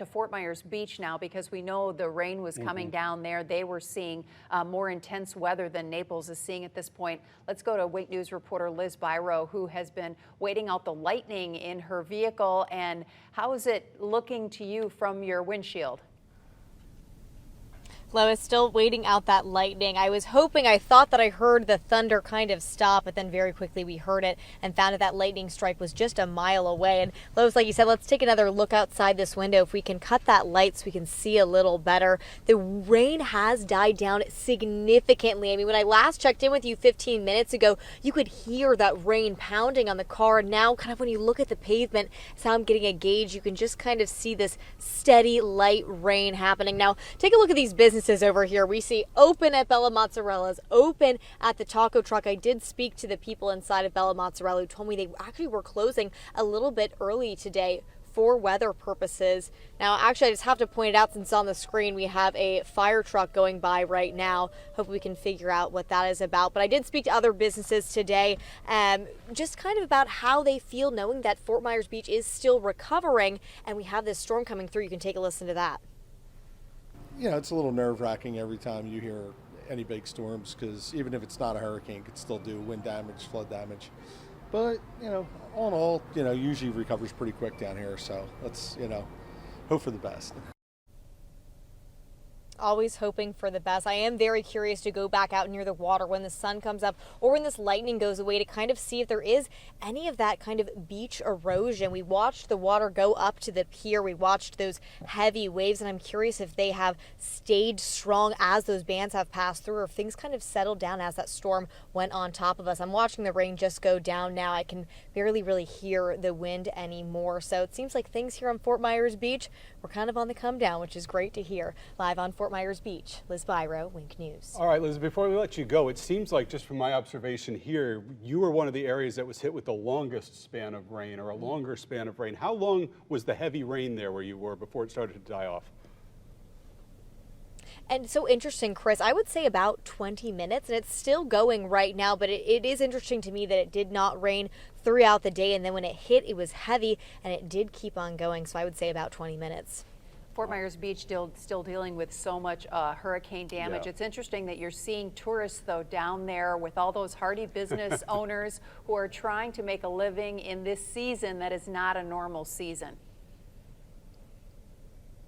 to Fort Myers Beach now, because we know the rain was coming down there. They were seeing more intense weather than Naples is seeing at this point. Let's go to Wink News reporter Liz Byro, who has been waiting out the lightning in her vehicle. And how is it looking to you from your windshield? Lois, still waiting out that lightning. I thought that I heard the thunder kind of stop, but then very quickly we heard it and found that lightning strike was just a mile away. And Lois, like you said, let's take another look outside this window. If we can cut that light so we can see a little better. The rain has died down significantly. I mean, when I last checked in with you 15 minutes ago, you could hear that rain pounding on the car. Now, kind of when you look at the pavement, that's how I'm getting a gauge. You can just kind of see this steady light rain happening. Now, take a look at these businesses over here. We see open at Bella Mozzarella's, open at the taco truck. I did speak to the people inside of Bella Mozzarella who told me they actually were closing a little bit early today for weather purposes. Now, actually, I just have to point it out since on the screen we have a fire truck going by right now. Hope we can figure out what that is about. But I did speak to other businesses today, just kind of about how they feel knowing that Fort Myers Beach is still recovering and we have this storm coming through. You can take a listen to that. You know, it's a little nerve-wracking every time you hear any big storms, because even if it's not a hurricane, it could still do wind damage, flood damage. But, you know, all in all, you know, usually recovers pretty quick down here. So let's, you know, hope for the best. Always hoping for the best. I am very curious to go back out near the water when the sun comes up or when this lightning goes away to kind of see if there is any of that kind of beach erosion. We watched the water go up to the pier. We watched those heavy waves, and I'm curious if they have stayed strong as those bands have passed through, or if things kind of settled down as that storm went on top of us. I'm watching the rain just go down now. I can barely really hear the wind anymore. So it seems like things here on Fort Myers Beach were kind of on the come down, which is great to hear. Live on Fort Myers Beach, Liz Byro, Wink News. All right, Liz, before we let you go, it seems like just from my observation here, you were one of the areas that was hit with the longest span of rain, or a longer span of rain. How long was the heavy rain there where you were before it started to die off? And so interesting, Chris, I would say about 20 minutes, and it's still going right now, but it is interesting to me that it did not rain throughout the day, and then when it hit, it was heavy, and it did keep on going, so I would say about 20 minutes. Fort Myers Beach still dealing with so much hurricane damage. Yeah. It's interesting that you're seeing tourists, though, down there with all those hardy business owners who are trying to make a living in this season that is not a normal season.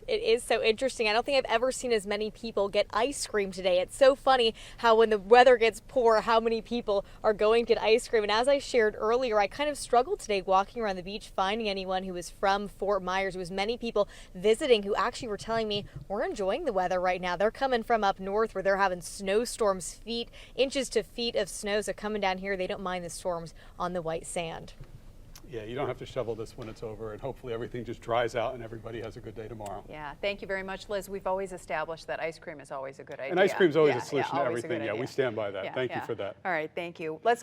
It is so interesting. I don't think I've ever seen as many people get ice cream today. It's so funny how when the weather gets poor, how many people are going to get ice cream. And as I shared earlier, I kind of struggled today walking around the beach, finding anyone who was from Fort Myers. There was many people visiting who actually were telling me we're enjoying the weather right now. They're coming from up north where they're having snowstorms, inches to feet of snow. So coming down here, they don't mind the storms on the white sand. Yeah, you don't have to shovel this when it's over, and hopefully everything just dries out and everybody has a good day tomorrow. Yeah, thank you very much, Liz. We've always established that ice cream is always a good idea. And ice cream's always a Yeah, solution to always a good everything. Yeah, idea. we stand by that. Yeah, Thank you yeah. for that. All right, thank you. Let's